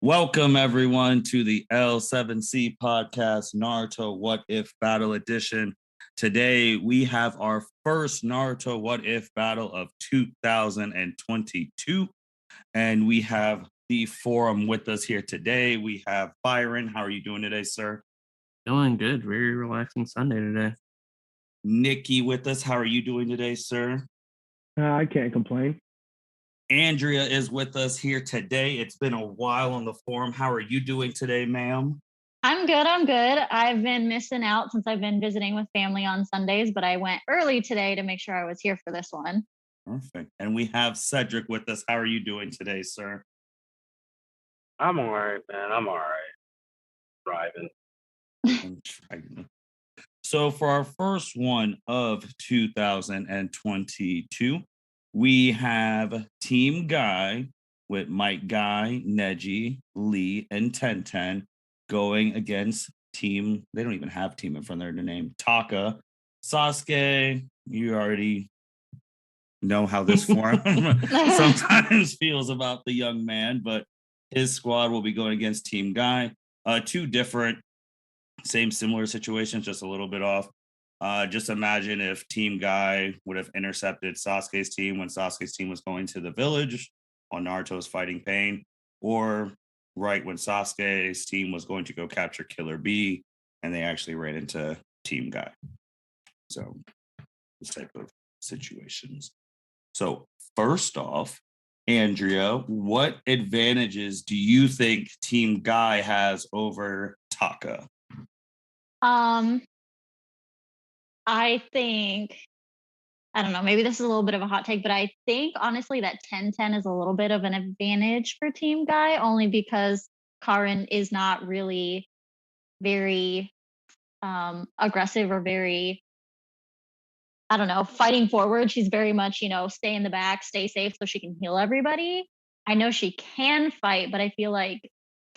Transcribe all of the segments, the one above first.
Welcome, everyone, to the L7C podcast, Naruto What If Battle Edition. Today, we have our first Naruto What If Battle of 2022, and we have the forum with us here today. We have Byron. How are you doing today, sir? Doing good. Very relaxing Sunday today. Nikki with us. How are you doing today, sir? I can't complain. Andrea is with us here today. It's been a while on the forum. How are you doing today, ma'am? I'm good. I've been missing out since I've been visiting with family on Sundays, but I went early today to make sure I was here for this one. Perfect. And we have Cedric with us. How are you doing today, sir? I'm all right, man. I'm all right. Driving. So for our first one of 2022, we have Team Guy with Mike Guy, Neji, Lee, and Tenten going against Team, they don't even have team in front of their name, Taka. Sasuke, you already know how this forum sometimes feels about the young man, but his squad will be going against Team Guy. Two different, similar situations, just a little bit off. Just imagine if Team Guy would have intercepted Sasuke's team when Sasuke's team was going to the village while Naruto was fighting Pain, or right when Sasuke's team was going to go capture Killer Bee, and they actually ran into Team Guy. So this type of situations. So first off, Andrea, what advantages do you think Team Guy has over Taka? I think, I don't know, maybe this is a little bit of a hot take, but I think honestly that 10-10 is a little bit of an advantage for Team Guy, only because Karin is not really very aggressive or very, I don't know, fighting forward. She's very much, stay in the back, stay safe so she can heal everybody. I know she can fight, but I feel like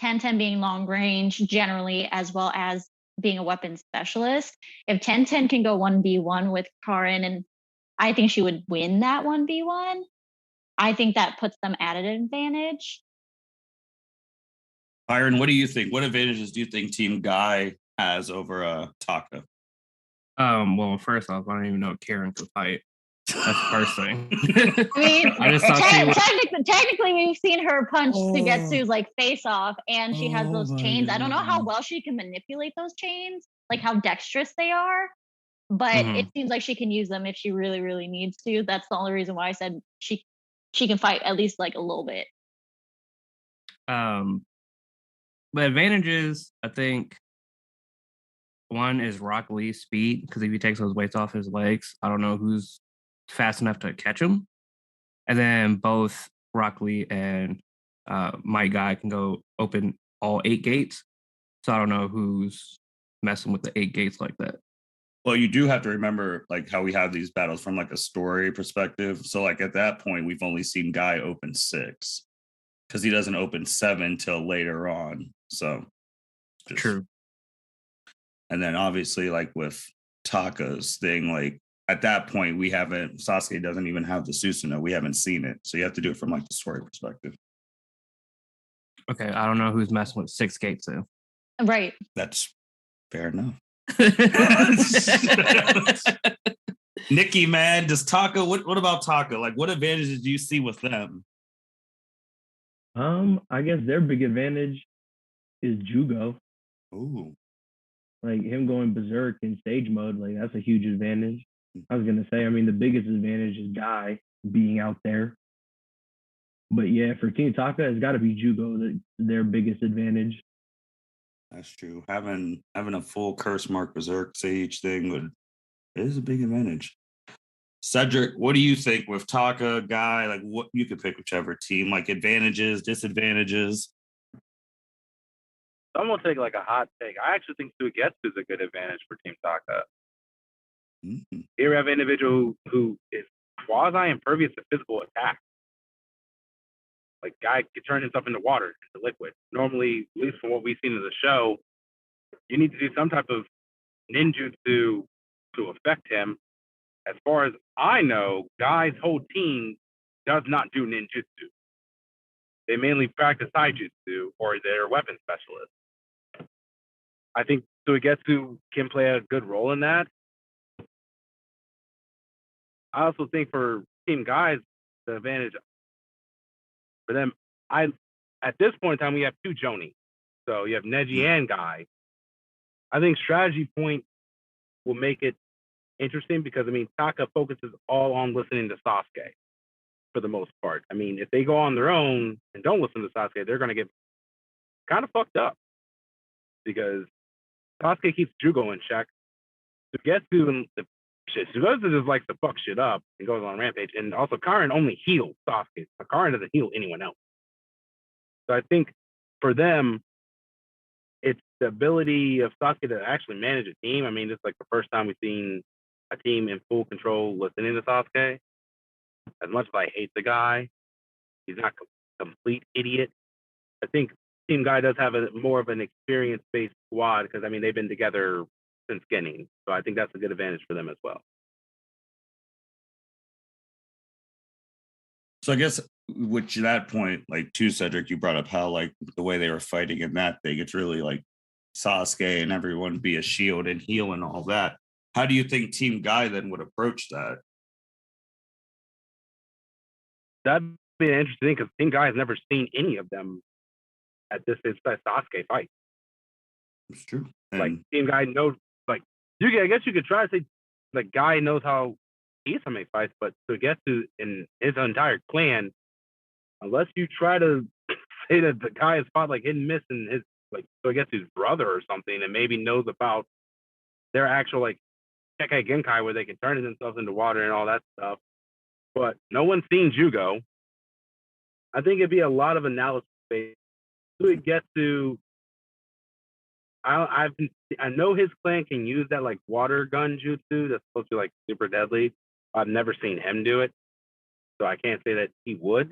10-10 being long range generally, as well as being a weapon specialist, if 10-10 can go 1v1 with Karin, and I think she would win that 1v1, I think that puts them at an advantage. Byron, what do you think? What advantages do you think Team Guy has over Taka? Well, first off, I don't even know if Karen could fight. That's the first thing. I mean, technically, we've seen her punch Sugetsu's like face off, and she has those chains. God. I don't know how well she can manipulate those chains, like how dexterous they are, but it seems like she can use them if she really, really needs to. That's the only reason why I said she can fight at least like a little bit. The advantages, I think, one is Rock Lee's speed, because if he takes those weights off his legs, I don't know who's fast enough to catch him. And then both Rock Lee and my guy can go open all 8 gates. So I don't know who's messing with the 8 gates like that. Well, you do have to remember like how we have these battles from like a story perspective. So like at that point, we've only seen Guy open 6 because he doesn't open 7 till later on. So true. And then obviously like with Taka's thing, like at that point, Sasuke doesn't even have the Susanoo. We haven't seen it. So you have to do it from like the story perspective. Okay, I don't know who's messing with 6 gates though. Right. That's fair enough. Nikki, man, does Taka, what about Taka? Like what advantages do you see with them? I guess their big advantage is Jugo. Ooh. Like him going berserk in stage mode, like that's a huge advantage. I was gonna say, I mean, the biggest advantage is Guy being out there. But yeah, for Team Taka, it's got to be Jugo, their biggest advantage. That's true. Having a full curse mark berserk sage thing is a big advantage. Cedric, what do you think with Taka, Guy? Like what you could pick whichever team, like advantages, disadvantages. I'm gonna take like a hot take. I actually think Sugetsu is a good advantage for Team Taka. Mm-hmm. Here we have an individual who is quasi-impervious to physical attack. Like Guy can turn himself into water, into liquid. Normally, at least from what we've seen in the show, you need to do some type of ninjutsu to affect him. As far as I know, Guy's whole team does not do ninjutsu. They mainly practice taijutsu or they're weapon specialists. I think Suigetsu can play a good role in that. I also think for Team Guys, the advantage for them, at this point in time, we have two Joni. So you have Neji and Guy. I think strategy point will make it interesting because, I mean, Taka focuses all on listening to Sasuke for the most part. I mean, if they go on their own and don't listen to Sasuke, they're going to get kind of fucked up because Sasuke keeps Jugo in check. Sugetsu and the shit, Sugetsu just likes to fuck shit up and goes on a rampage. And also, Karin only heals Sasuke. Karin doesn't heal anyone else. So I think for them, it's the ability of Sasuke to actually manage a team. I mean, it's like the first time we've seen a team in full control listening to Sasuke. As much as I hate the guy, he's not a complete idiot. I think Team Guy does have more of an experience-based squad because, I mean, they've been together since beginning. So I think that's a good advantage for them as well. So I guess with that point, like too, Cedric, you brought up how like the way they were fighting in that thing, it's really like Sasuke and everyone be a shield and heal and all that. How do you think Team Guy then would approach that? That'd be an interesting thing because Team Guy has never seen any of them at this Sasuke fight. It's true. Like Team Guy knows, like I guess you could try to say like Guy knows how Isame fights, but Suigetsu and his entire clan, unless you try to say that the guy has fought like hidden miss and his like Suigetsu's brother or something, and maybe knows about their actual like Kekkei Genkai where they can turn themselves into water and all that stuff. But no one's seen Jugo. I think it'd be a lot of analysis based. Suigetsu, I know his clan can use that like water gun jutsu that's supposed to be like super deadly. I've never seen him do it, so I can't say that he would.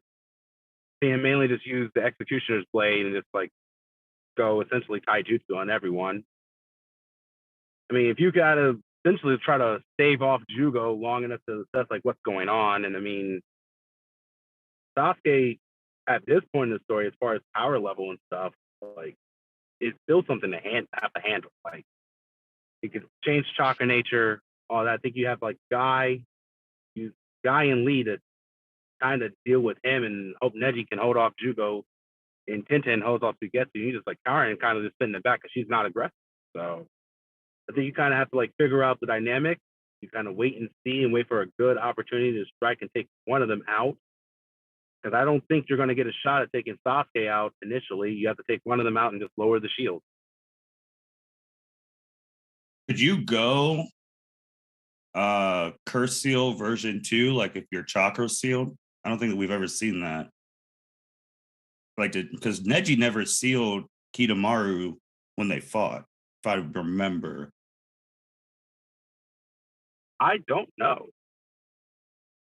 See him mainly just use the executioner's blade and just like go essentially taijutsu on everyone. I mean, if you gotta essentially try to stave off Jugo long enough to assess like what's going on, and I mean, Sasuke at this point in the story, as far as power level and stuff, like it's still something to have to handle. Like you could change chakra nature, all that. I think you have like Guy and Lee to kind of deal with him and hope Neji can hold off Jugo and Tenten holds off Suigetsu. You just like Karin kind of just sit in the back because she's not aggressive. So I think you kind of have to like figure out the dynamic. You kind of wait and see and wait for a good opportunity to strike and take one of them out. Because I don't think you're going to get a shot at taking Sasuke out initially. You have to take one of them out and just lower the shield. Could you go Curse Seal version 2, like if you're chakra sealed? I don't think that we've ever seen that. Like, because Neji never sealed Kitamaru when they fought, if I remember. I don't know.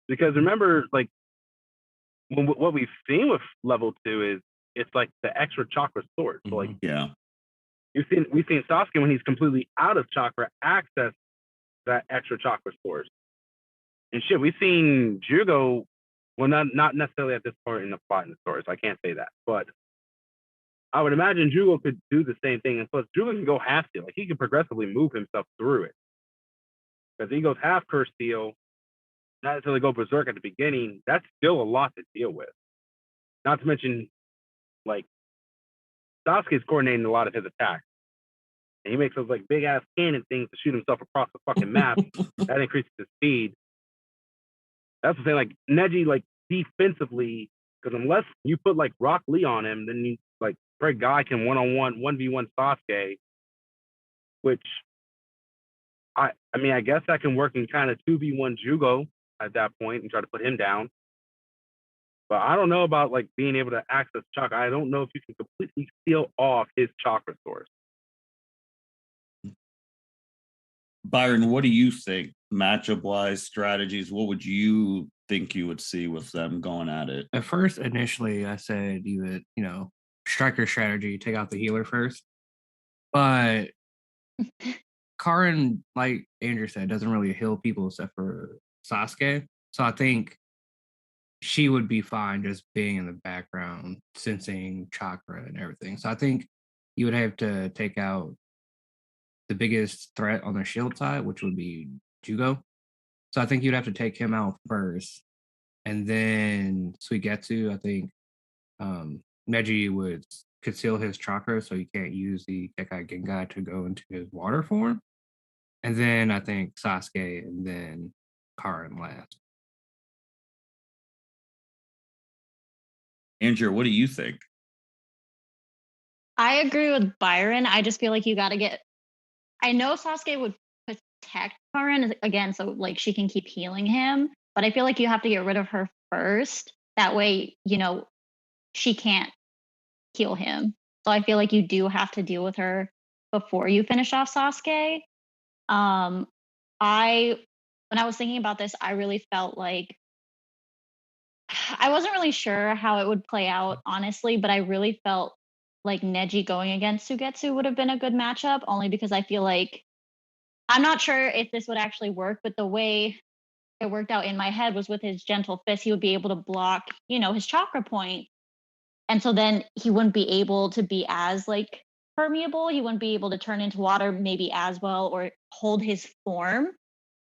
Because remember, like, what we've seen with level 2 is it's like the extra chakra sword. So, like, yeah, we've seen Sasuke when he's completely out of chakra access that extra chakra source. And shit, we've seen Jugo, well, not necessarily at this point in the plot in the story, so I can't say that. But I would imagine Jugo could do the same thing. And plus, Jugo can go half steel. Like, he can progressively move himself through it. Because he goes half curse steel, not necessarily go berserk at the beginning. That's still a lot to deal with. Not to mention, like, Sasuke's coordinating a lot of his attacks. And he makes those like big ass cannon things to shoot himself across the fucking map. That increases his speed. That's the thing, like Neji, like defensively, because unless you put like Rock Lee on him, then you like Greg Guy can 1-on-1, 1v1 Sasuke, which I mean, I guess that can work in kind of 2v1 Jugo at that point and try to put him down. But I don't know about like being able to access chakra. I don't know if you can completely seal off his chakra source. Byron, what do you think, matchup wise, strategies? What would you think you would see with them going at it? At first, initially, I said you would, striker strategy, take out the healer first. But Karin, like Andrew said, doesn't really heal people except for Sasuke. So I think she would be fine just being in the background, sensing chakra and everything. So I think you would have to take out the biggest threat on the shield side, which would be Jugo. So I think you'd have to take him out first. And then Suigetsu, I think Neji would conceal his chakra so he can't use the Kekai Gengai to go into his water form. And then I think Sasuke and then Karin last. Andrew, what do you think? I agree with Byron. I just feel like you got to get. I know Sasuke would protect Karin again, so like she can keep healing him. But I feel like you have to get rid of her first. That way, she can't heal him. So I feel like you do have to deal with her before you finish off Sasuke. When I was thinking about this, I really felt like I wasn't really sure how it would play out, honestly, but I really felt like Neji going against Sugetsu would have been a good matchup, only because I feel like I'm not sure if this would actually work, but the way it worked out in my head was with his gentle fist, he would be able to block, his chakra point. And so then he wouldn't be able to be as like permeable. He wouldn't be able to turn into water maybe as well or hold his form.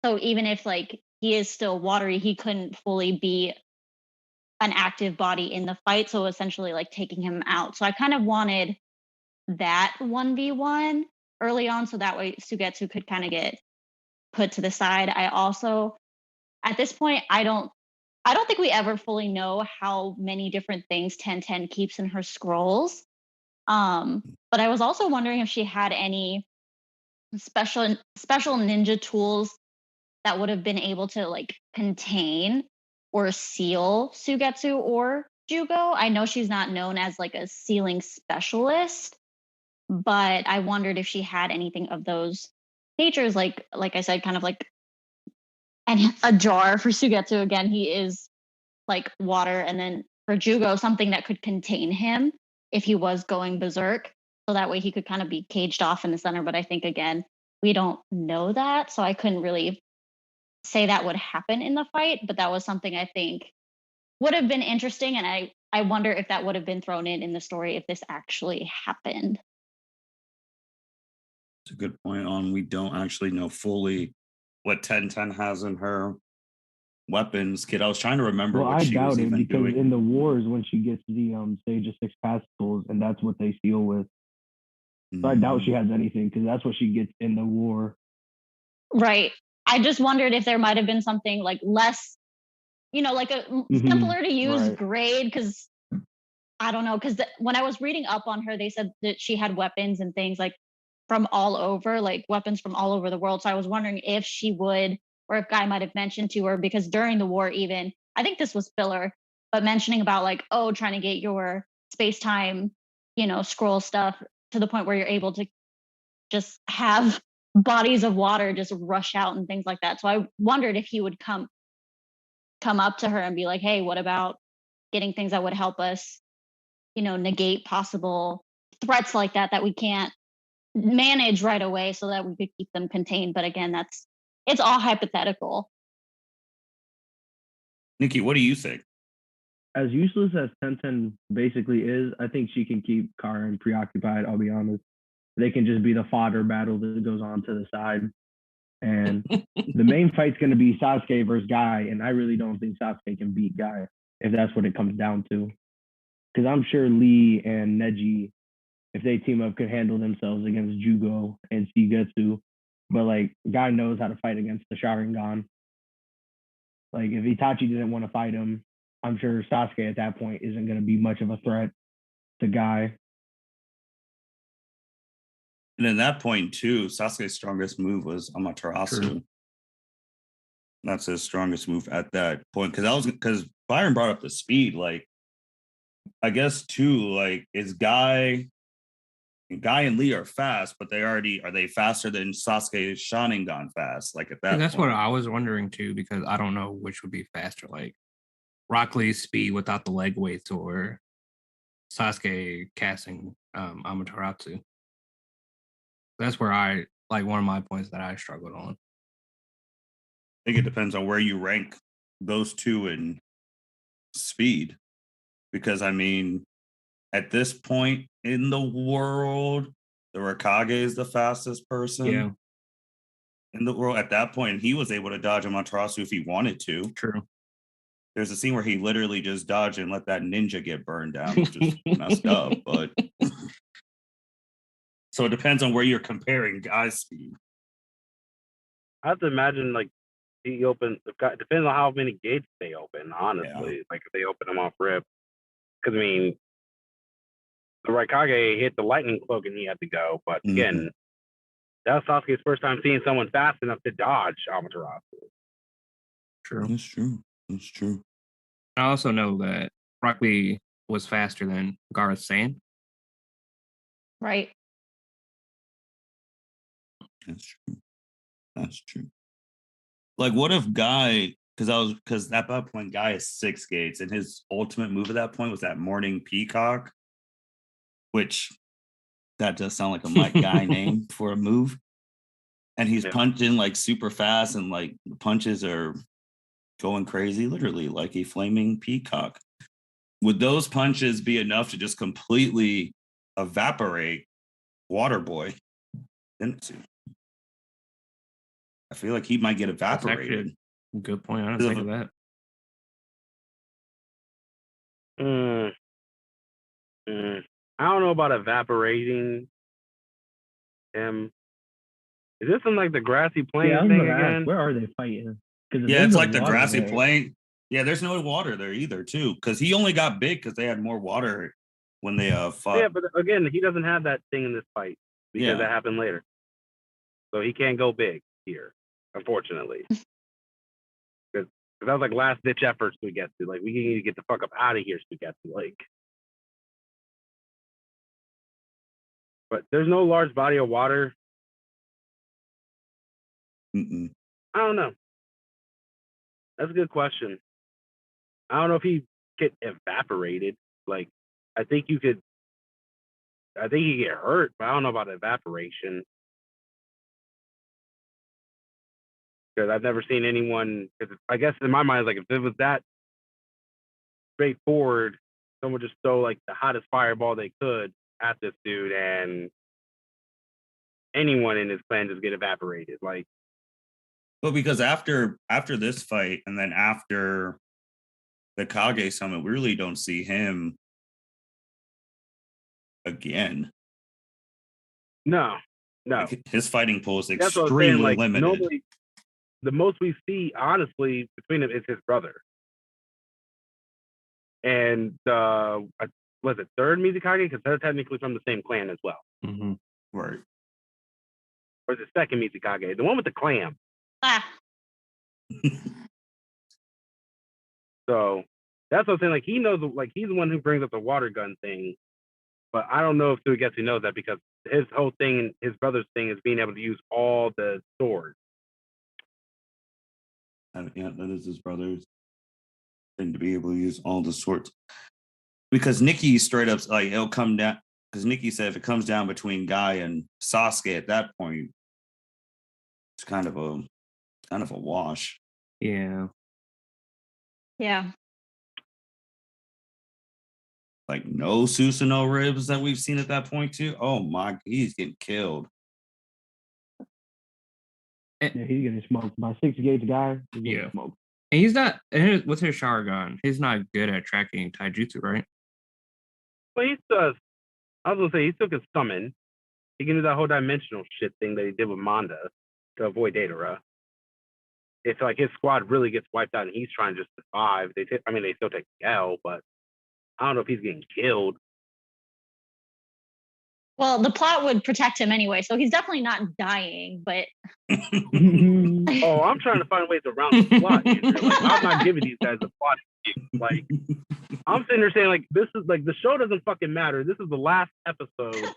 So even if like he is still watery, he couldn't fully be an active body in the fight. So essentially like taking him out. So I kind of wanted that 1v1 early on. So that way Sugetsu could kind of get put to the side. I also, at this point, I don't think we ever fully know how many different things 1010 keeps in her scrolls. But I was also wondering if she had any special ninja tools that would have been able to like contain or seal Sugetsu or Jugo. I know she's not known as like a sealing specialist, but I wondered if she had anything of those features, like I said, kind of like a jar for Sugetsu. Again, he is like water, and then for Jugo, something that could contain him if he was going berserk. So that way he could kind of be caged off in the center. But I think again, we don't know that. So I couldn't really say that would happen in the fight, but that was something I think would have been interesting. And I wonder if that would have been thrown in the story if this actually happened. It's a good point on we don't actually know fully what 1010 has in her weapons. Kid, I was trying to remember Well, what I she was doubt it even because doing. in the wars, when she gets the stage of 6 pasticles, and that's what they seal with. So I doubt she has anything because that's what she gets in the war. Right. I just wondered if there might have been something like less, like a simpler to use grade, because I don't know, because when I was reading up on her, they said that she had weapons and things like from all over, like weapons from all over the world. So I was wondering if she would, or if Guy might have mentioned to her, because during the war, even, I think this was filler, but mentioning about like, oh, trying to get your space time, scroll stuff to the point where you're able to just have bodies of water just rush out and things like that. So I wondered if he would come up to her and be like, hey, what about getting things that would help us, negate possible threats like that we can't manage right away so that we could keep them contained. But again, it's all hypothetical. Nikki, what do you think? As useless as 1010 basically is, I think she can keep Karin preoccupied, I'll be honest. They can just be the fodder battle that goes on to the side. And the main fight's going to be Sasuke versus Guy, and I really don't think Sasuke can beat Guy if that's what it comes down to. Because I'm sure Lee and Neji, if they team up, could handle themselves against Jugo and Shigetsu. But like, Guy knows how to fight against the Sharingan. Like, if Itachi didn't want to fight him, I'm sure Sasuke at that point isn't going to be much of a threat to Guy. And at that point, too, Sasuke's strongest move was Amaterasu. True. That's his strongest move at that point. Because Byron brought up the speed. Like, I guess too, like, is Guy and Lee are fast, but are they faster than Sasuke's Sharingan fast? Like at that And that's point. what I was wondering too, because I don't know which would be faster, like Rock Lee's speed without the leg weights or Sasuke casting Amaterasu. That's where one of my points that I struggled on. I think it depends on where you rank those two in speed. Because I mean, at this point in the world, the Raikage is the fastest person in the world. At that point, he was able to dodge a Amaterasu if he wanted to. True. There's a scene where he literally just dodged and let that ninja get burned down, which is messed up. But so it depends on where you're comparing Guy's speed. I have to imagine like he opened. Depends on how many gates they open. Honestly, like if they open them off rip, because I mean, the Raikage hit the lightning cloak and he had to go. But again, that was Sasuke's first time seeing someone fast enough to dodge Amaterasu. True. That's true. That's true. I also know that Rock Lee was faster than Gareth Sand. Right. That's true. That's true. Like, what if Guy? Because at that point, Guy is 6 gates, and his ultimate move at that point was that Morning Peacock, which that does sound like a Mike Guy name for a move. And he's punching like super fast, and like the punches are going crazy, literally like a flaming peacock. Would those punches be enough to just completely evaporate Waterboy? I feel like he might get evaporated. Good point. I didn't think of that. I don't know about evaporating him. Is this in like the grassy plain thing again? Where are they fighting? Yeah, it's like the grassy plain. Yeah, there's no water there either, too, because he only got big because they had more water when they fought. Yeah, but again, he doesn't have that thing in this fight because that happened later. So he can't go big here, unfortunately. Because that was like last ditch efforts to get to. Like, we need to get the fuck up out of here, to get to like. But there's no large body of water. I don't know. That's a good question. I don't know if he get evaporated. Like, I think you could. I think he get hurt, but I don't know about evaporation. Because I've never seen anyone. Because I guess in my mind, like if it was that straightforward, someone just throw like the hottest fireball they could at this dude, and anyone in his clan just get evaporated. Like, well, because after this fight, and then after the Kage summit, we really don't see him again. No. Like, his fighting pool is That's what I'm saying, like, limited. Normally, the most we see, honestly, between them is his brother. And was it third Mizukage? Because they're technically from the same clan as well. Mm-hmm. Right. Or is it second Mizukage? The one with the clam. So that's what I'm saying. Like, he knows, like, he's the one who brings up the water gun thing. But I don't know if Suigetsu knows that, because his whole thing, his brother's thing, is being able to use all the swords. Yeah, that is his brother's thing, to be able to use all the swords. Because Nikki straight up, like, it'll come down. Because Nikki said if it comes down between Guy and Sasuke at that point, it's kind of a wash. Yeah. Yeah. Like, no Susanoo ribs that we've seen at that point too. Oh my, he's getting killed. Yeah, he's getting smoked by 6 gauge guy. He's getting smoked. And he's not with his Sharingan. He's not good at tracking taijutsu, right? Well, he does. I was gonna say he took his summon. He can do that whole dimensional shit thing that he did with Manda to avoid Datara. It's like his squad really gets wiped out and he's trying to just survive. They still take the L, but I don't know if he's getting killed. Well, the plot would protect him anyway, so he's definitely not dying, but Oh, I'm trying to find ways around the plot, Andrew. Like, I'm not giving these guys a plot. Like, I'm sitting there saying, like, this is like, the show doesn't fucking matter. This is the last episode.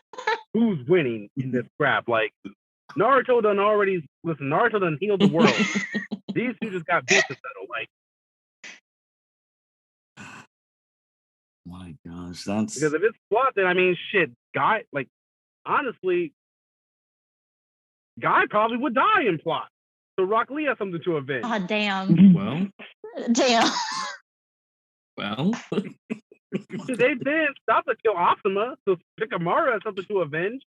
Who's winning in this crap? Like, Naruto done healed the world. These two just got beat to settle. Like, my gosh, that's because if it's plot, then I mean, shit, Guy, like, honestly, Guy probably would die in plot. So Rock Lee has something to avenge. damn. Well, Damn. Well, They didn't stop to kill Asuma, so Shikamaru has something to avenge.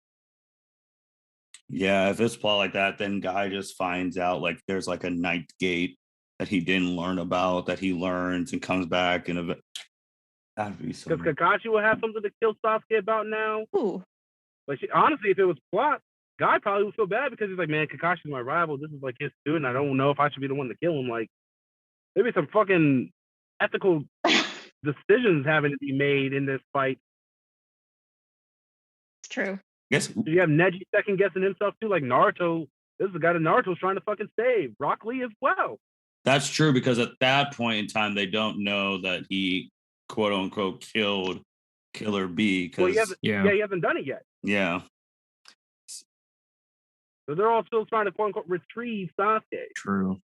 Yeah, if it's plot like that, then Guy just finds out like there's like a ninth gate that he didn't learn about that he learns and comes back and that'd be so. Because Kakashi will have something to kill Sasuke about now. Ooh. But honestly, if it was plot, Guy probably would feel bad because he's like, man, Kakashi's my rival. This is like his student. I don't know if I should be the one to kill him. Like, maybe some fucking ethical decisions having to be made in this fight. It's true. Yes. You have Neji second guessing himself too, like Naruto. This is the guy that Naruto's trying to fucking save. Rock Lee as well. That's true because at that point in time, they don't know that he quote unquote killed Killer B. Because he hasn't done it yet. Yeah. So they're all still trying to quote unquote retrieve Sasuke. true.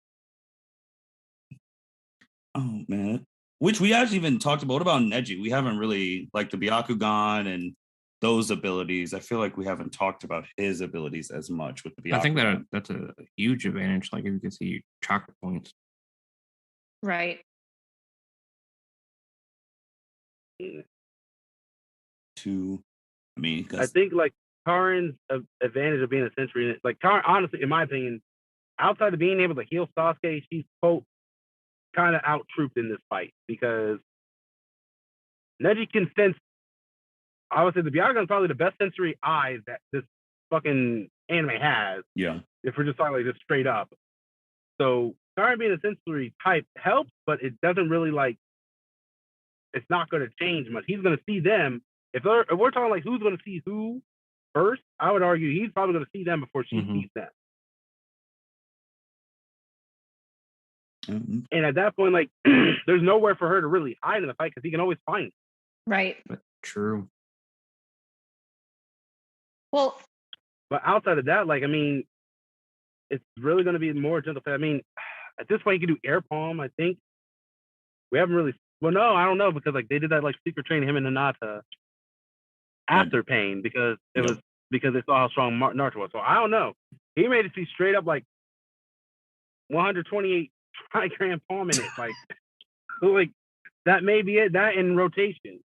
Oh man. Which we actually even talked about. What about Neji? We haven't really like the Byakugan and those abilities. I feel like we haven't talked about his abilities as much with the Byakugan. I think that's a huge advantage. Like if you can see chakra points. Right. I think like Karin's advantage of being a sensory, like Karin, honestly, in my opinion, outside of being able to heal Sasuke, she's quote kind of out trooped in this fight because Neji can sense. I would say the Byakugan is probably the best sensory eyes that this fucking anime has. Yeah. If we're just talking like just straight up. So Karin being a sensory type helps, but it doesn't really like. It's not going to change much. He's going to see them. If we're talking like who's going to see who first, I would argue he's probably going to see them before she sees them. Mm-hmm. And at that point, like, there's nowhere for her to really hide in the fight because he can always find her. Right. True. Well, but outside of that, like, I mean, it's really going to be more gentle. I mean, at this point, you can do air palm. I think we haven't really. Well, no, I don't know because like they did that like secret training him and Hinata after Pain because it was because they saw how strong Naruto was. So I don't know. He made it see straight up like 128 trigram palm in it. Like, so like that may be it. That in rotation.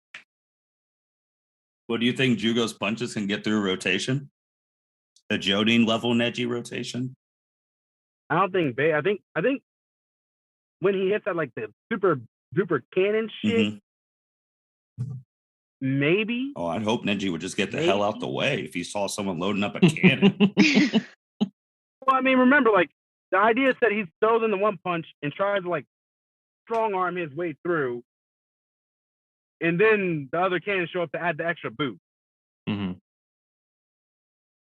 What do you think Jugo's punches can get through rotation? A Jodine level Neji rotation? I don't think I think when he hits that like the super duper cannon shit, maybe. Oh, I'd hope Neji would just get the hell out the way if he saw someone loading up a cannon. Well, I mean, remember, like the idea is that he throws in the one punch and tries to like strong arm his way through, and then the other cannons show up to add the extra boost.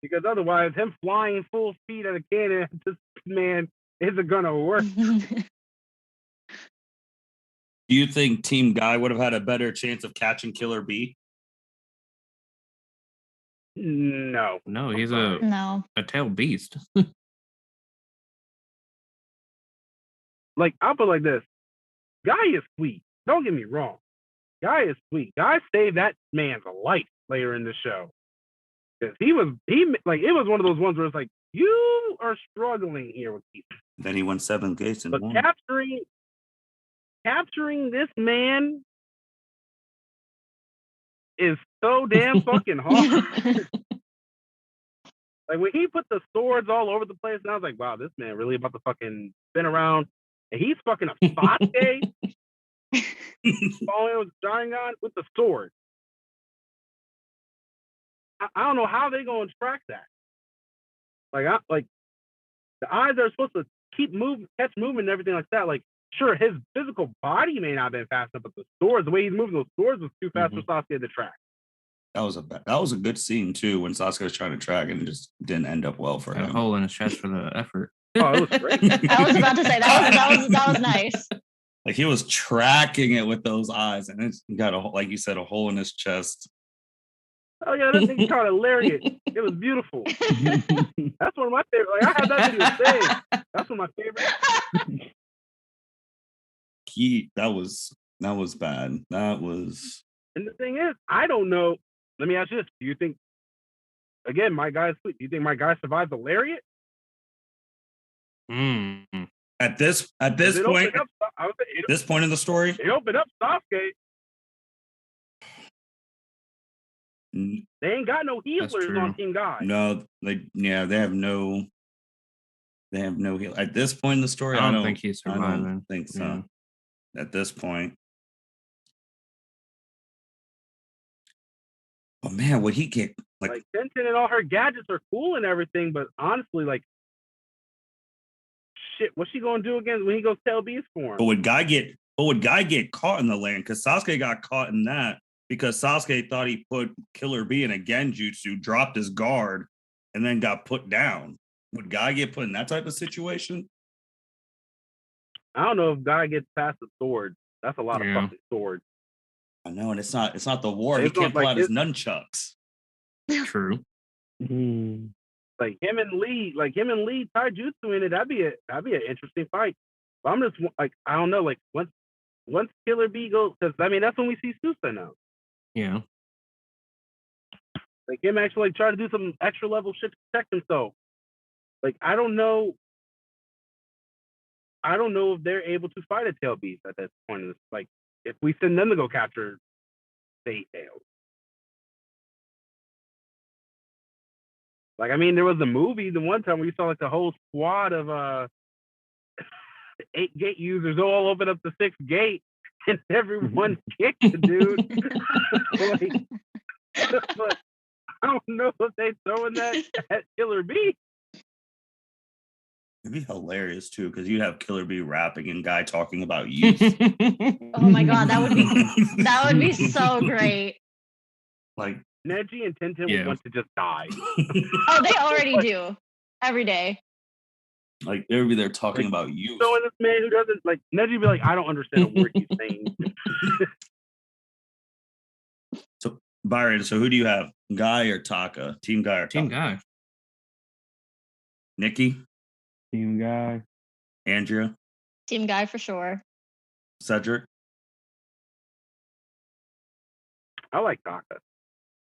Because otherwise, him flying full speed at a cannon, this man isn't gonna work. Do you think Team Guy would have had a better chance of catching Killer B? No. No, he's a tail beast. Like, I'll put it like this. Guy is sweet. Don't get me wrong. Guy is sweet. Guy saved that man's life later in the show. Because it was one of those ones where it's like, you are struggling here with people. Then he won 7 gates and but won. Capturing this man is so damn fucking hard. Like when he put the swords all over the place, and I was like, wow, this man really about to fucking spin around. And he's fucking a Sasuke following with Sharingan with the sword. I don't know how they're going to track that. Like the eyes are supposed to keep moving, catch movement and everything like that. Like, sure, his physical body may not have been fast enough, but the swords, the way he's moving those swords was too fast for Sasuke to track. That was a good scene too when Sasuke was trying to track and it just didn't end up well for him. A hole in his chest for the effort. Oh, it was great. I was about to say that was nice. Like he was tracking it with those eyes, and it's got like you said, a hole in his chest. Oh yeah, that thing called a lariat. It was beautiful. That's one of my favorite. Like I have that video saved. That's one of my favorites. That was bad. That was. And the thing is, I don't know. Let me ask you this: do you think, again, my guy is sweet? Do you think my guy survived the lariat? At this It point, opened up, this point in the story, it opened up Sasuke. n- They ain't got no healers true. on Team Guy. no, they have no heal. At this point in the story, I don't think he's I don't surviving. think so. Yeah. At this point. Oh man, would he get Like Tenten and all her gadgets are cool and everything, but honestly, like, shit, what's she gonna do again when he goes tail beast for him? But would Guy get caught in the land? Because Sasuke got caught in that because Sasuke thought he put Killer Bee in a genjutsu, dropped his guard, and then got put down. Would Guy get put in that type of situation? I don't know if Guy gets past the sword. That's a lot of Yeah. fucking swords. I know, and it's not the war. He It's not can't pull like out his nunchucks. True. Like him and Lee taijutsu in it, that'd be an interesting fight. But I'm just like, I don't know, like once Killer Bee goes, because I mean that's when we see Susa now. Yeah. Like him actually like try to do some extra level shit to protect himself. Like I don't know if they're able to fight a tail beast at this point. In this, like if we send them to go capture Fate Tails. Like I mean, there was a movie the one time where you saw like the whole squad of 8 gate users all open up the 6th gate and everyone kicked the dude. But I don't know if they throwing that at Killer Bee. It'd be hilarious too, because you'd have Killer Bee rapping and Guy talking about youth. Oh my god, that would be so great. Like Neji and Tenten would want to just die. Oh, they already do every day. like they would be there talking about youth. So this man who doesn't like Neji be like, I don't understand a word he's saying. So Byron, so who do you have? Guy or Taka? Team Guy or Taka? Team Guy. Nikki? Team Guy. Andrea? Team Guy for sure. Cedric? I like Taka.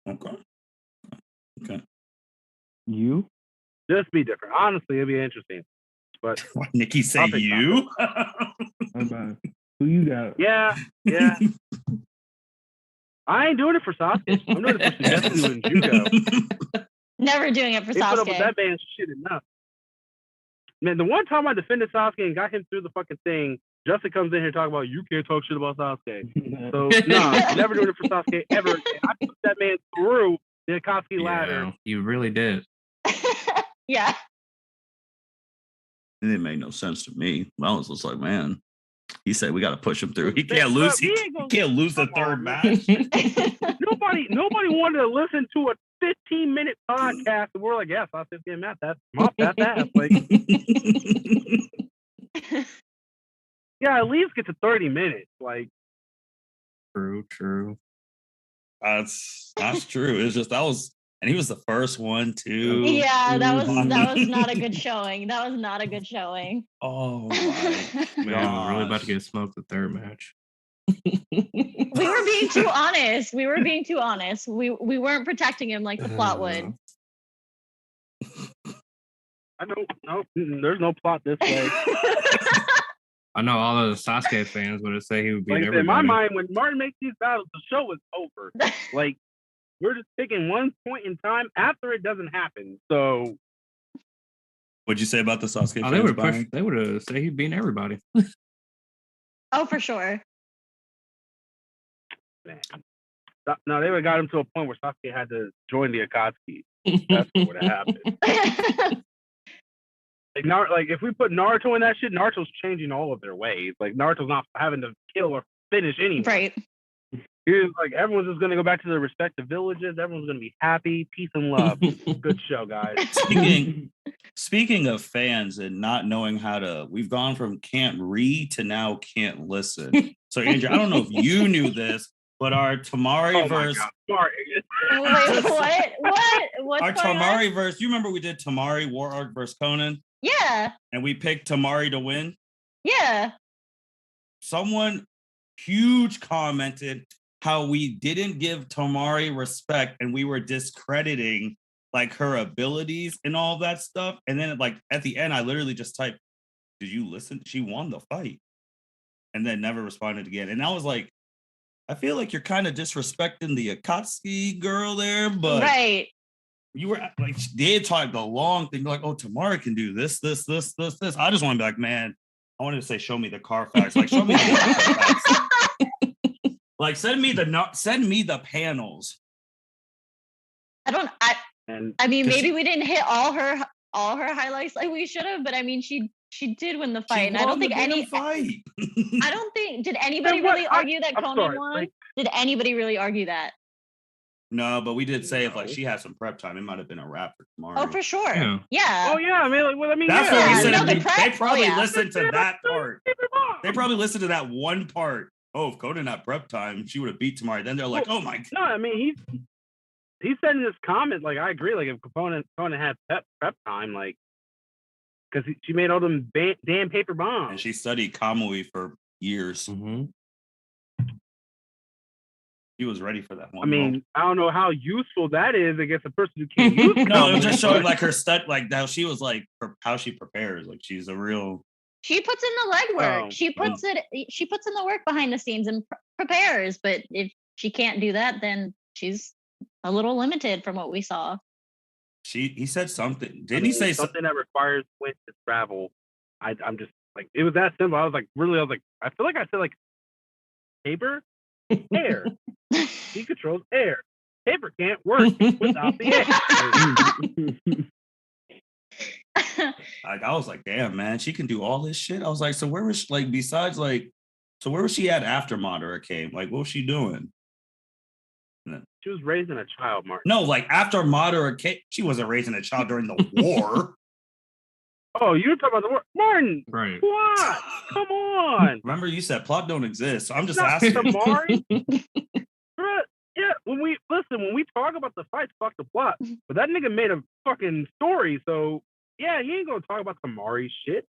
Okay. You? Just be different. Honestly, it'd be interesting. But Why Nikki say I'll pick you? How about who you got? yeah. I ain't doing it for Sasuke. I'm doing it for Sugetsu and Judo. Never doing it for They put up with Sasuke. that man's shit enough. Man, the one time I defended Sasuke and got him through the fucking thing, Justin comes in here talking about you can't talk shit about Sasuke. So nah, never doing it for Sasuke ever again. I put that man through the Akatsuki ladder. Yeah, you really did. Yeah. It didn't make no sense to me. I was just like, man, he said we got to push him through. He Man, can't lose. but we He ain't gonna- can't lose the come third on, man. match. Nobody wanted to listen to a 15-minute podcast, and we're like, yes, I'll just get mad. That's my that ass. Like, yeah, at least get to 30 minutes. Like, True. That's true. It's just and he was the first one too. Yeah, that was not a good showing. That was not a good showing. Oh my Man, we're really about to gosh. get smoked the third match. We were being too honest. We weren't protecting him like the plot would. I don't know. There's no plot this way. I know all of the Sasuke fans would say he would beat Like I said, everybody. in my mind, when Martin makes these battles, the show is over. Like, we're just picking one point in time after it doesn't happen. So, What'd you say about the Sasuke? Oh, they fans, would push. Byron? They would have said he'd beat everybody. Oh, for sure. man. No, they would have got him to a point where Sasuke had to join the Akatsuki. That's what would have happened. Like if we put Naruto in that shit, Naruto's changing all of their ways. Like Naruto's not having to kill or finish anyone. Right. He's like everyone's just gonna go back to their respective villages. Everyone's gonna be happy, peace and love. Good show, guys. Speaking of fans and not knowing how to, we've gone from can't read to now can't listen. So Andrew, I don't know if you knew this, but our Tamari verse. Sorry. Wait, what? What's Our going on? Tamari verse. You remember we did Tamari War Arc versus Conan, Yeah. and we picked Tamari to win. Yeah. Someone huge commented how we didn't give Tamari respect and we were discrediting like her abilities and all that stuff. And then like at the end, I literally just typed, did you listen? She won the fight. And then never responded again. And I was like, I feel like you're kind of disrespecting the Akatsuki girl there, but Right. you were like, they talked the long thing, like, oh, Tamara can do this. I just want to be like, man, I wanted to say, show me the Carfax. Like, show me the Carfax. Like, send me the panels. I mean, maybe we didn't hit all her highlights like we should have, but I mean, she did win the fight, and I don't think fight. I don't think did anybody really argue that Conan won? Like, did anybody really argue that? No, but we did say if like she had some prep time, it might have been a wrap for tomorrow. Oh, for sure. Yeah. Yeah. Oh yeah, I mean, like, well, I mean, that's yeah. what we Yeah, said. no, the They prep- probably oh, yeah. listened to that part. They probably listened to that one part. Oh, if Conan had prep time, she would have beat tomorrow. Then they're like, oh my god. No, I mean he said in his comment, like, I agree, like if Conan had prep time, like, because she made all them damn paper bombs. And she studied Kamui for years. Mm-hmm. She was ready for that one. I mean, I don't know how useful that is against a person who can't use it. No, it was just showing like her like how she was like how she prepares. Like she's a real. She puts in the legwork. Oh, She puts in the work behind the scenes and prepares. But if she can't do that, then she's a little limited from what we saw. He said something. Didn't he say something that requires wind to travel? I'm just like, it was that simple. I feel like I said like paper, air. He controls air. Paper can't work without the air. Like I was like, damn, man, she can do all this shit. I was like, so where was she, like besides like, so where was she at after Madara came? Like, what was she doing? She was raising a child, Martin. No, like after Madara came, she wasn't raising a child during the war. Oh, you're talking about the war, Martin. Right. What? Come on. Remember, you said plot don't exist. So I'm just Not asking. Tamari. Bruh, yeah, when we talk about the fights, fuck the plot. But that nigga made a fucking story, so yeah, he ain't gonna talk about Tamari shit.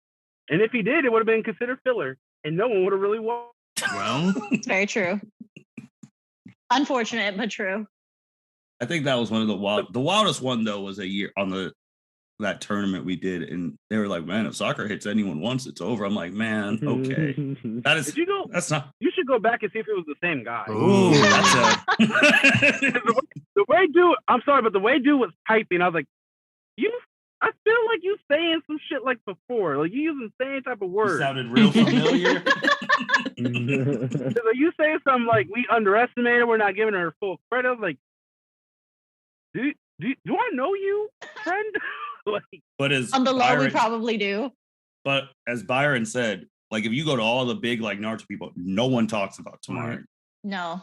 And if he did, it would have been considered filler, and no one would have really watched. Well, It's very true. Unfortunate, but true. I think that was one of the wildest one though was a year on that tournament we did, and they were like, man, if soccer hits anyone once, it's over. I'm like, man, okay, that is. Did you go? That's not. You should go back and see if it was the same guy. Ooh, that's the way dude. I'm sorry, but the way dude was typing, I was like, I feel like you saying some shit like before. Like you using the same type of words. Sounded real familiar. Like, you say something like we underestimated, we're not giving her full credit. I was like, do I know you, friend? Like, But as On the low, we Byron, probably do. but as Byron said, like if you go to all the big like Naruto people, no one talks about Tamari, No.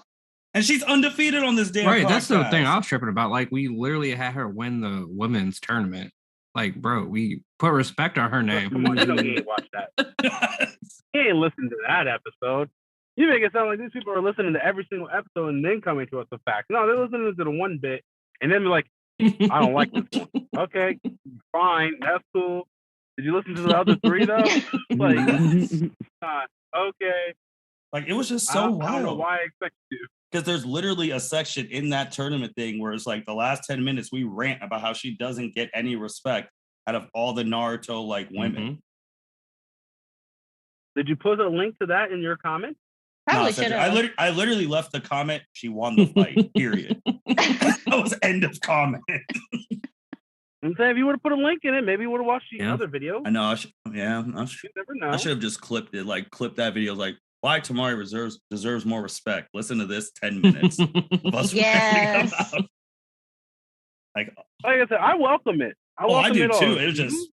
and she's undefeated on this damn. right. That's the podcast. thing I was tripping about. Like, we literally had her win the women's tournament. Like, bro, we put respect on her name. come on, you know he ain't watched that. He ain't listened to that episode. You make it sound like these people are listening to every single episode and then coming to us with facts. No, they're listening to the one bit and then be like, I don't like this one. Okay, fine, that's cool. Did you listen to the other three though? Like, okay. Like it was just I so don't know wild. why I expect you. Because there's literally a section in that tournament thing where it's like the last 10 minutes we rant about how she doesn't get any respect out of all the Naruto like women. Did you put a link to that in your comment? Probably No, should I have. literally left the comment. She won the fight. Period. That was end of comment. I'm saying if you would have put a link in it, maybe you would have watched the Yeah. other video. I know. You never know. I should have just clipped it. Like clip that video. Like why Tamari deserves more respect. Listen to this 10 minutes of us ranting Yes. about. Like I said, I welcome it. I Oh, I welcome do it all. too. It was just.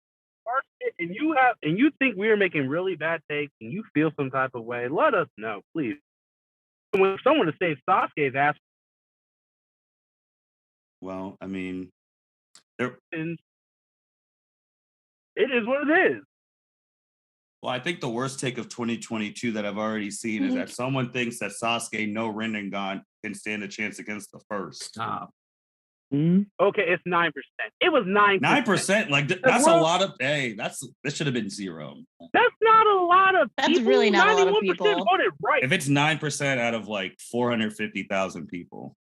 And you think we are making really bad takes and you feel some type of way, let us know, please. When someone to save Sasuke's ass, Well, I mean, it is what it is. well, I think the worst take of 2022 that I've already seen is that someone thinks that Sasuke no Rinnegan can stand a chance against the first. Stop. Okay, it's 9%. It was 9%. 9%, like that's a lot of. Hey, this should have been 0. That's not a lot of. That's people. really not a lot of 91% people. voted right. If it's 9% out of like 450,000 people,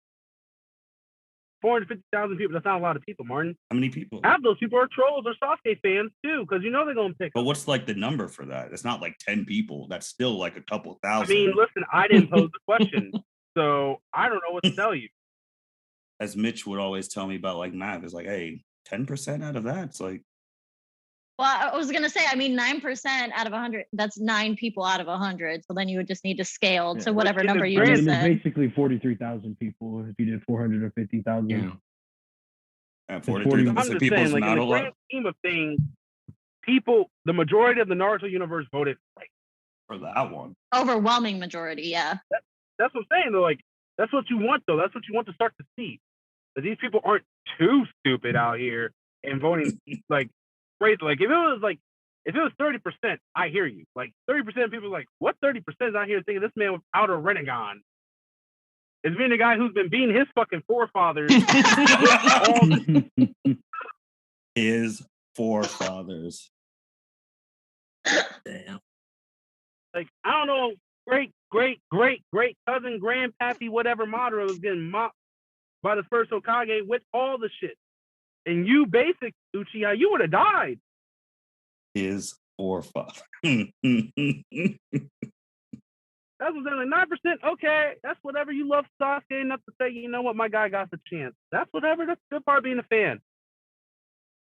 450,000 people. That's not a lot of people, Martin. How many people? Half those people are trolls or Sasuke fans too, because you know they're gonna pick. But what's like the number for that? It's not like 10 people. That's still like a couple I thousand. mean, listen, I didn't pose the question, so I don't know what to tell you. As Mitch would always tell me about like math, it's like, hey, 10% out of that. It's like, Well, I was gonna say, I mean, 9% out of 100. That's 9 people out of 100. So then you would just need to scale to whatever In the number you grand- just It's said. basically 43,000 people if you did 450,000. Yeah. at 40. 43,000 I'm just people saying, is like in not a the lot grand scheme of things, people, the majority of the Naruto universe voted. Like, for that one. Overwhelming majority, yeah. that's what I'm saying. Though, like, that's what you want, though. That's what you want to start to see. That these people aren't too stupid out here and voting like crazy. Like if it was 30%, I hear you. Like 30% of people are like, what 30% is out here thinking this man without a Renegon is being a guy who's been beating his fucking forefathers. His forefathers. Damn. Like, I don't know, great cousin, grandpappy, whatever Madara was getting mocked by the first Hokage with all the shit. And you basic Uchiha, you would have died. His forefather. That's what I'm saying. Like 9%, okay. That's whatever. You love Sasuke enough to say, you know what, my guy got the chance. That's whatever. That's the good part of being a fan.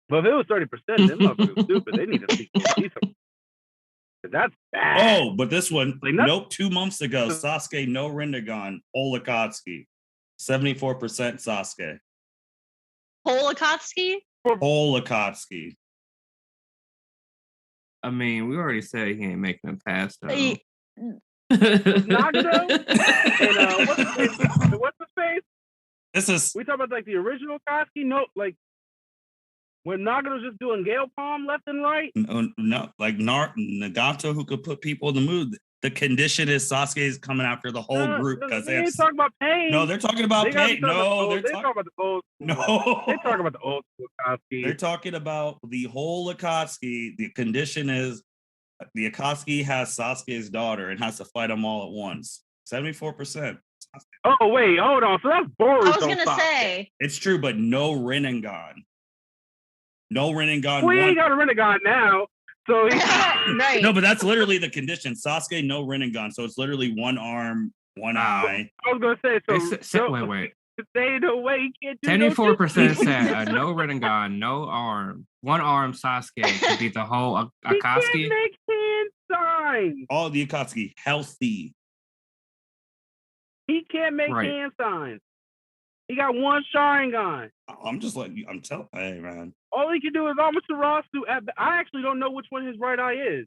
But if it was 30%, them motherfuckers stupid. They need to see something. That's bad. Oh, but this one, Like, nope, 2 months ago, Sasuke no Rinnegan, Olakatsuki. 74% Sasuke. Polakowski? Olakatsuki. I mean, we already said he ain't making it past though. Nagato and what's his face? This is We talk about like the original Katsuki. No, like when Nagato's just doing Gale Palm left and right. no, like Nagato who could put people in the mood. The condition is Sasuke is coming after the whole group because they ain't talking about pain. No, they're talking about pain. No, they're talking about the old. No, They're talking about the old Akatsuki. They're talking about the whole Akatsuki. The condition is the Akatsuki has Sasuke's daughter and has to fight them all at once. 74%. Oh wait, hold on. So that's Boruto. I was gonna say. It's true, but no Rinnegan. No Rinnegan. We ain't got a Rinnegan now. So Right. No, but that's literally the condition. Sasuke, no Rinnegan. So it's literally one arm, one eye. I was gonna say Wait. Say the way he can't do 74% said no Rinnegan, no arm, one arm Sasuke to beat the whole He Akatsuki. can't make hand signs. All the Akatsuki healthy. He can't make Right. hand signs. He got one Sharingan. I'm just letting you. I'm telling. Hey, man. All he can do is Amaterasu. I actually don't know which one his right eye is.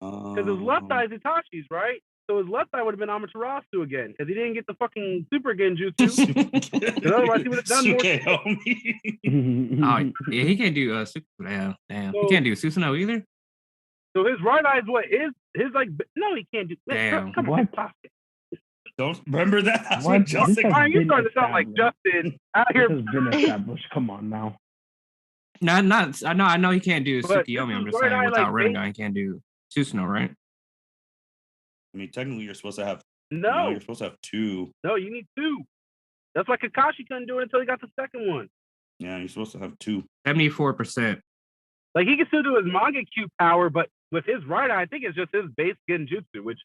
Because his left eye is Itachi's, right? So his left eye would have been Amaterasu again. Because he didn't get the fucking Super Genjutsu. Otherwise he would have done more. Oh, yeah, he can't do damn. So- He can't do Susanoo either. So his right eye is what? His like, no, he can't do. Damn. Come What? on, Sasuke. Don't remember that. That's What? what Justin. This has Ryan, you're been starting to sound like established. Justin out This here. has been established. Come on now. Not. I know he can't do But Tsukiyomi. I'm this just is where saying I, without like, Rinnegan, he can't do Susanoo, right? I mean, technically, you're supposed to have. No, You're supposed to have 2. no, you need 2. That's why Kakashi couldn't do it until he got the second one. Yeah, you're supposed to have 2. 74%. Like he can still do his manga Q power, but with his right eye, I think it's just his base Genjutsu, which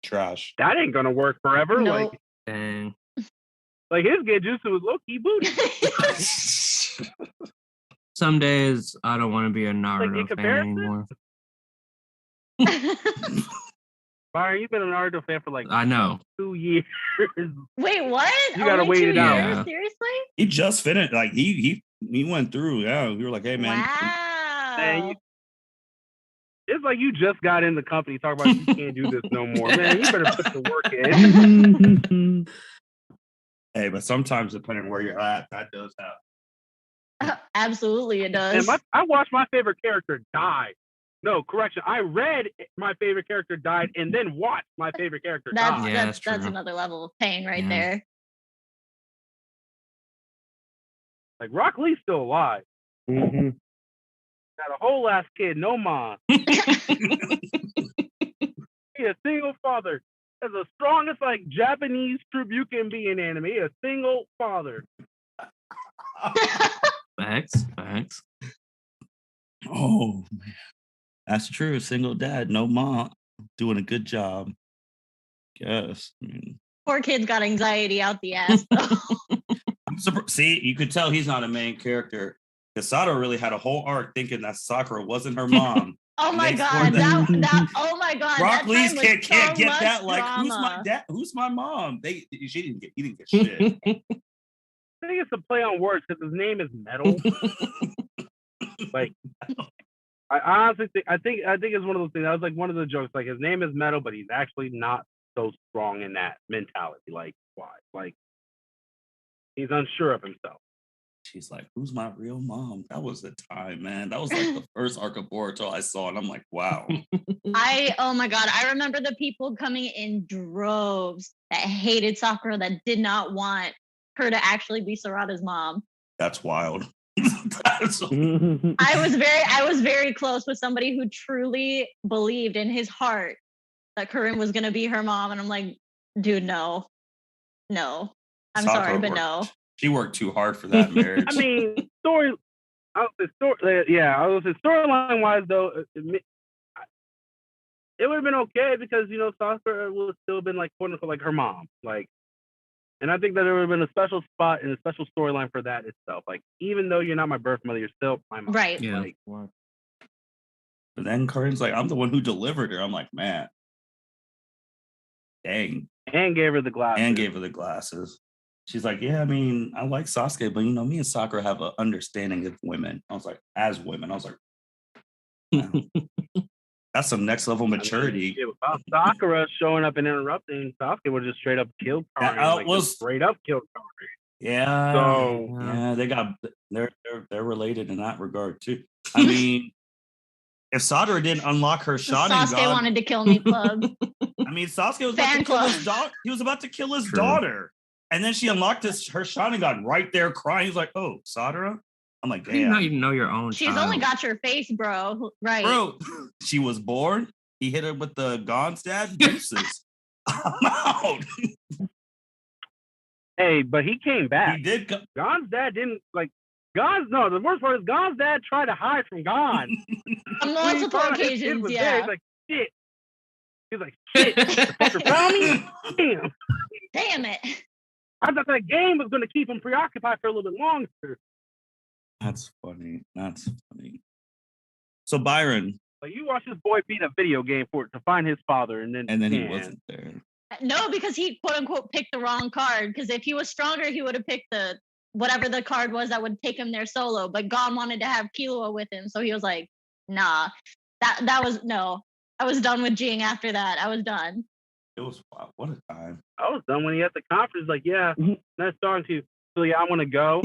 Trash. that ain't gonna work forever. No. Dang. Like his Genjutsu was low key booty. Some days I don't want to be a Naruto fan comparison? anymore. Byron, you've been an Naruto fan for like I know. 2 years. Wait, what? You gotta Only wait 2 it out. years? Yeah. Seriously? He just finished. Like he went through. Yeah, we were like, hey man. Wow. Man, it's like you just got in the company talking about you can't do this no more. Man, you better put the work in. Hey, but sometimes depending on where you're at, that does happen. Absolutely, it does. And I watched my favorite character die. No, correction. I read my favorite character died and then watched my favorite character That's die. Yeah, that's that's true. another level of pain right Yeah. there. Like Rock Lee's still alive. Mhm. Got a whole ass kid, no mom. He a single father. As the strongest like Japanese tribute can be in anime. A single father. Facts. Oh man, that's true. Single dad, no mom, doing a good job. Yes. I mean, Poor kid's got anxiety out the ass though. see, you could tell he's not a main character. Kasado really had a whole arc thinking that Sakura wasn't her mom. Oh And my they god, explored that oh my god. Rock that Lee's time was can't so get much that. Like, who's my drama. dad? Who's my mom? He didn't get shit. I think it's a play on words because his name is Metal. Like, I honestly think I think it's one of those things. That was like one of the jokes. Like, his name is Metal, but he's actually not so strong in that mentality. Like, why? Like, he's unsure of himself. She's like, who's my real mom? That was the time, man. That was like the first arc of Boruto I saw, and I'm like, wow. Oh my god, I remember the people coming in droves that hated Sakura, that did not want her to actually be Sarada's mom. That's wild. I was very close with somebody who truly believed in his heart that Corinne was gonna be her mom, and I'm like, dude, no. I'm Sakura sorry, but worked. no. She worked too hard for that marriage. I mean, storyline wise though, it would have been okay because Sakura would have still been like quote unquote like her mom, like, and I think that there would have been a special spot and a special storyline for that itself. Like, even though you're not my birth mother, you're still my mom. Right. Yeah. Like, But then Corinne's like, I'm the one who delivered her. I'm like, man, dang. and gave her the glasses. She's like, yeah, I mean, I like Sasuke, but me and Sakura have an understanding of women. I was like, as women, I was like, wow. That's some next level maturity. Without Sakura showing up and interrupting, Sasuke would just straight up killed Karin. Straight up killed Karin. Yeah. So yeah, they're related in that regard too. I mean, if Sakura didn't unlock her Sharingan, Sasuke wanted to kill me club. I mean, Sasuke was Fan about to kill club. his daughter. He was about to kill his True. daughter, and then she unlocked her Sharingan right there, crying. He's like, "Oh, Sakura." I'm like, How do you damn. not even know your own She's child? only got your face, bro. Right. Bro, she was born. He hit her with the Gon's dad. Deuces. I'm out. hey, but he came back. He did. Gon's dad didn't like. No, the worst part is Gon's dad tried to hide from Gon. On multiple occasions, yeah. He's like, shit. He's like, shit. The fucker found me? Damn. Damn it. I thought that game was going to keep him preoccupied for a little bit longer. That's funny. So Byron. Like, you watch this boy beat a video game to find his father, and then he wasn't there. No, because he quote unquote picked the wrong card. Because if he was stronger, he would have picked whatever the card was that would take him there solo. But Gon wanted to have Killua with him, so he was like, nah. That was no. I was done with Jing after that. I was done. It was wow, what a time. I was done when he at the conference. Like, yeah, nice talking to you. So yeah, I want to go.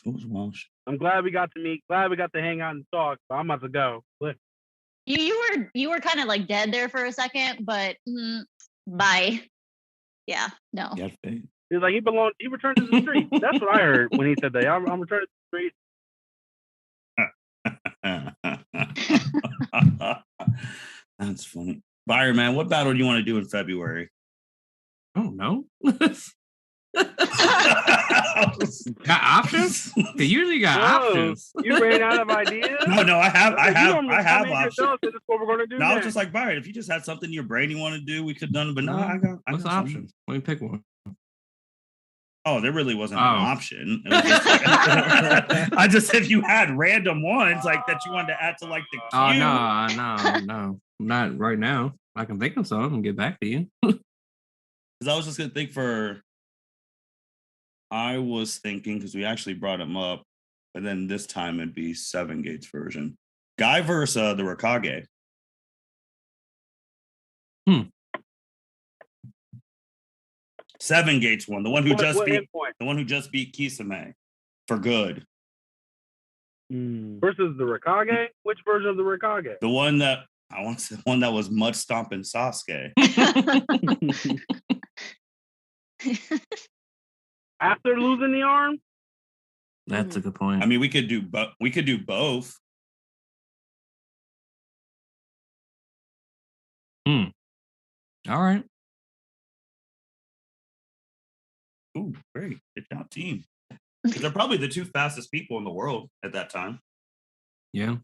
It was Walsh. I'm glad we got to meet. Glad we got to hang out and talk. But I'm about to go. You were kind of like dead there for a second, but bye. Yeah, no. He had faith. He was like, he returned to the street. That's what I heard when he said that. I'm returning to the street. That's funny. Byron, man, what battle do you want to do in February? I don't know. Got options? They usually got options. You ran out of ideas? No, I have options. This is what we're gonna do. No, I was just like, Byron, if you just had something in your brain you want to do, we could have done it. But no, I got What's the something. option? Let me pick one. Oh, there really wasn't an option. It was just like, I just if you had random ones like that you wanted to add to like the queue. Oh no, not right now. I can think of some and get back to you. Because I was just gonna think I was thinking because we actually brought him up, but then this time it'd be 7 Gates version. Guy versus the Raikage. 7 Gates one, the one who just beat Kisame for good. Versus the Raikage? Which version of the Raikage? The one that I want to say, the one that was mud stomping Sasuke. After losing the arm? That's a good point. I mean, we could do both. All right. Ooh, great. Good job, team. 'Cause they're probably the 2 fastest people in the world at that time. Yeah.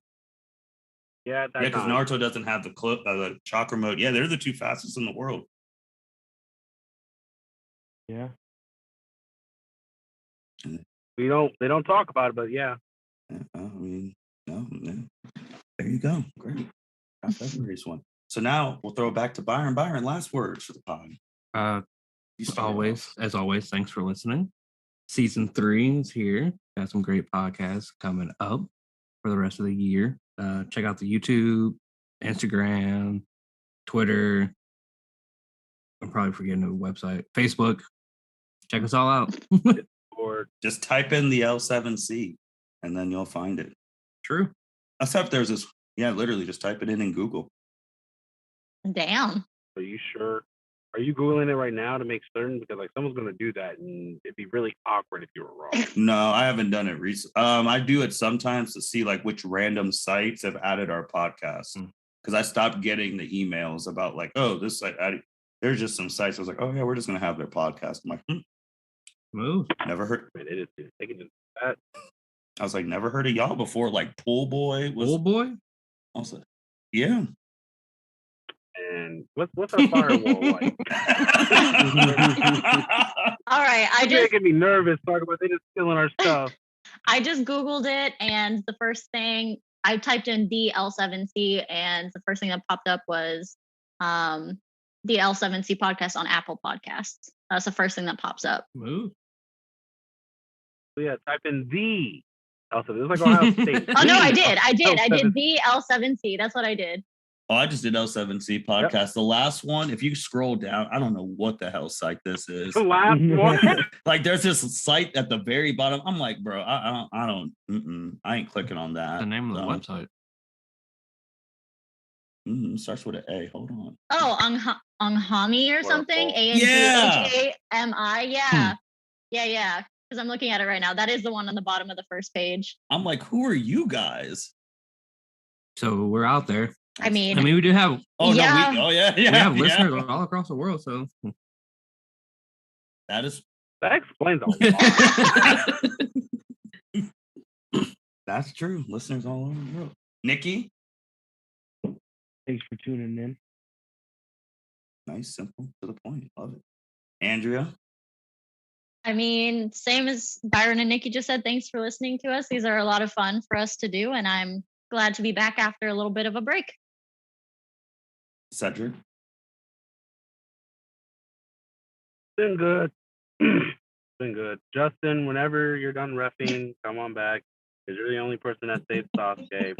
Yeah, Yeah, because Naruto doesn't have the chakra mode. Yeah, they're the 2 fastest in the world. Yeah. They don't talk about it, but yeah. I mean, no. There you go. Great. Got February's one. So now we'll throw it back to Byron. Byron, last words for the pod. You start off. As always, thanks for listening. Season 3 is here. Got some great podcasts coming up for the rest of the year. Check out the YouTube, Instagram, Twitter. I'm probably forgetting the website. Facebook. Check us all out. Or Just type in the L7C and then you'll find it. True. Except there's this, literally just type it in Google. Damn. are you sure? Are you Googling it right now to make certain? Because like someone's gonna do that and it'd be really awkward if you were wrong. No, I haven't done it recently. I do it sometimes to see like which random sites have added our podcast. Because I stopped getting the emails about like, oh, this site added. There's just some sites. I was like, oh yeah, we're just gonna have their podcast. I'm like, Move. never heard. Man, it is. They can just that. I was like, never heard of y'all before. Like Pool Boy was. Pool Boy? I was like, yeah. And what's our firewall like? All right, You're making me nervous talking about they just stealing our stuff. I just Googled it, and the first thing I typed in the L7C, and the first thing that popped up was the L7C podcast on Apple Podcasts. That's the first thing that pops up. Move. So yeah, type in the L7. It's like Ohio State. Oh no, I did L7. the L7C. That's what I did. Oh, I just did L7C podcast. Yep. The last one, if you scroll down, I don't know what the hell site this is. The last one? Like there's this site at the very bottom. I'm like, bro, I ain't clicking on that. The name of the website. Starts with an A. Hold on. Oh, Unghami or something. Anghami. Yeah. Because I'm looking at it right now. That is the one on the bottom of the first page. I'm like, who are you guys? So we're out there. I mean, we do have. Oh yeah. No, we have listeners all across the world. So that explains a lot. That's true. Listeners all over the world. Nikki, thanks for tuning in. Nice, simple, to the point. Love it. Andrea. I mean, same as Byron and Nikki just said. Thanks for listening to us. These are a lot of fun for us to do, and I'm glad to be back after a little bit of a break. Cedric. Been good. Been good. Justin, whenever you're done reffing, come on back. Because you're the only person that saved Sasuke.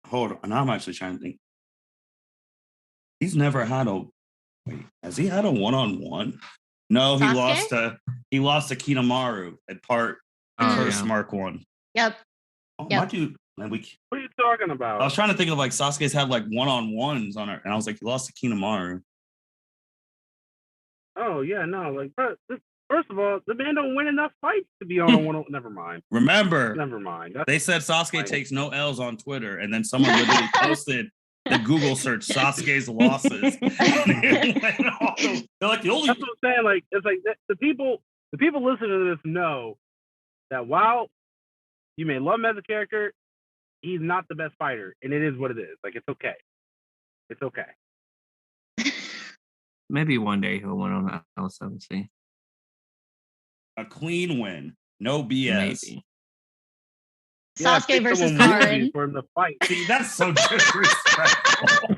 Hold on. I'm actually trying to think. He's never had a. Wait, has he had a one-on-one? No, Sasuke? he lost to Kinamaru at first Mark 1. Yep. Oh, my dude. What are you talking about? I was trying to think of like Sasuke's had like one-on-ones on her, and I was like, he lost to Kinamaru. Oh yeah, no, like first of all, the man don't win enough fights to be on a one. Never mind. Never mind. They said Sasuke takes no L's on Twitter, and then someone literally posted the Google search Sasuke's losses. They're like the only. That's what I'm saying. Like it's like the people listening to this know that while you may love him as a character, he's not the best fighter, and it is what it is. Like it's okay. It's okay. Maybe one day he'll win on that L7C. A clean win, no BS. Maybe. Sasuke versus Karin. For him to fight. See, that's so disrespectful.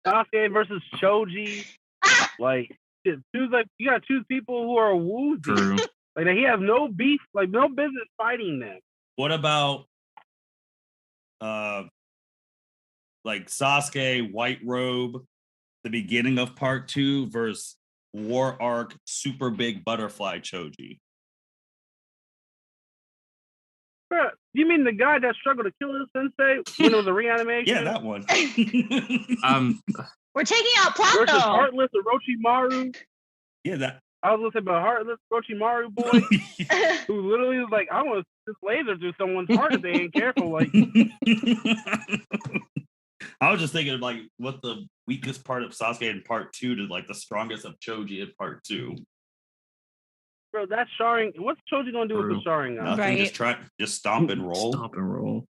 Sasuke versus Shoji. Like, choose like you gotta choose people who are woozy. True. Like he has no beef, like no business fighting them. What about like Sasuke, White Robe, the beginning of part 2 versus War Arc, Super Big Butterfly Choji? Bruh, you mean the guy that struggled to kill his sensei when it was a reanimation? Yeah, that one. We're taking out Plot versus though. Heartless Orochimaru. Yeah, that. I was listening about Heartless Orochimaru boy, who literally was like, "I want to just laser through someone's heart if they ain't careful." Like, I was just thinking of like what the weakest part of Sasuke in part 2 to like the strongest of Choji in part 2. Bro, that Sharing. What's Choji gonna do with the True. Sharingan? Nothing, Right. just stomp and roll. Stop and roll.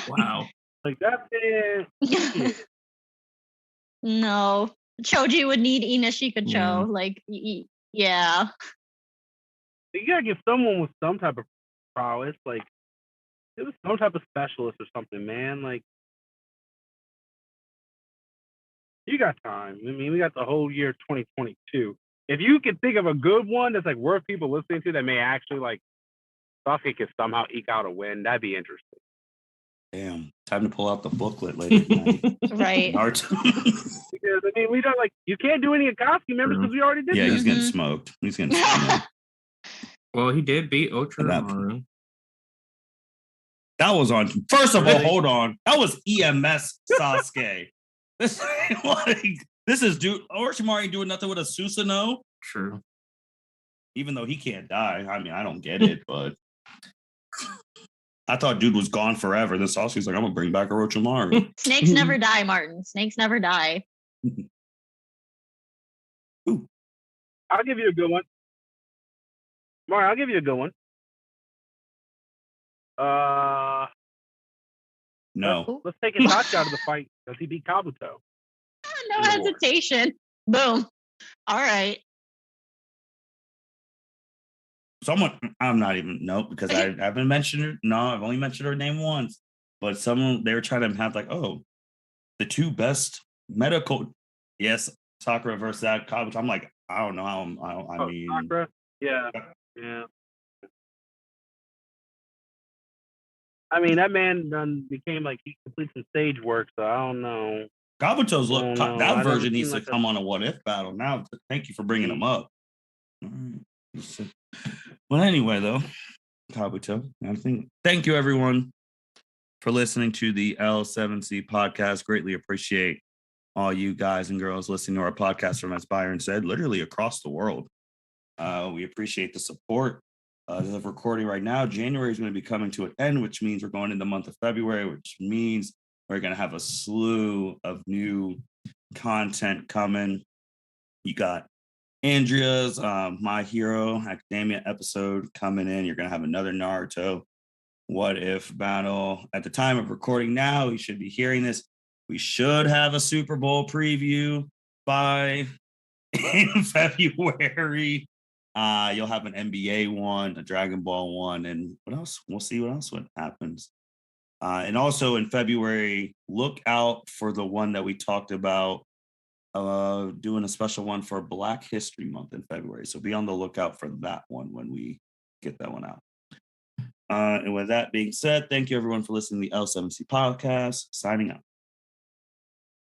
Wow. Like that man. No. Choji would need Inashika Yeah. Cho. Like, yeah. You gotta give someone with some type of prowess, like it was some type of specialist or something, man. Like you got time. I mean, we got the whole year 2022. If you can think of a good one that's like worth people listening to that may actually like Sasuke could somehow eke out a win, that'd be interesting. Damn, time to pull out the booklet later tonight. Right. Naruto. Because I mean, we don't like you can't do any Akatsuki members because we already did Yeah, this. he's getting smoked. He's getting smoked. Well, he did beat At that Orochimaru. That was on. First of all, hold on. That was EMS Sasuke. This is dude. Orochimaru ain't doing nothing with a Susanoo. True. Even though he can't die. I mean, I don't get it, but I thought dude was gone forever. Then Sasuke's like, I'm gonna bring back Orochimaru. Snakes never die, Martin. Snakes never die. I'll give you a good one. Mario, I'll give you a good one. No. Let's take Itachi out of the fight because he beat Kabuto. No hesitation. Boom. All right. Someone, I'm not even, nope, because I haven't mentioned her. No, I've only mentioned her name once. But someone, they were trying to have like, oh, the two best medical. Yes, Sakura versus that Kabuto. I'm like, I don't know how. I mean, Sakura? Yeah. I mean, that man done became like he completes some stage work, so I don't know. Kabuto's look. Oh, no, That I version never needs seen to like come on a what if battle now. Thank you for bringing him up. All right. Well, anyway, though, Kabuto, I think. Thank you, everyone, for listening to the L7C podcast. Greatly appreciate all you guys and girls listening to our podcast from, as Byron said, literally across the world. We appreciate the support. As of recording right now, January is going to be coming to an end, which means we're going in the month of February, which means we're going to have a slew of new content coming. You got Andrea's My Hero Academia episode coming in. You're going to have another Naruto What If battle. At the time of recording now, we should be hearing this. We should have a Super Bowl preview by in February. You'll have an NBA one, a Dragon Ball one, and what else? We'll see what else happens. And also in February, look out for the one that we talked about, doing a special one for Black History Month in February. So be on the lookout for that one when we get that one out. And with that being said, thank you everyone for listening to the L7C podcast. Signing out.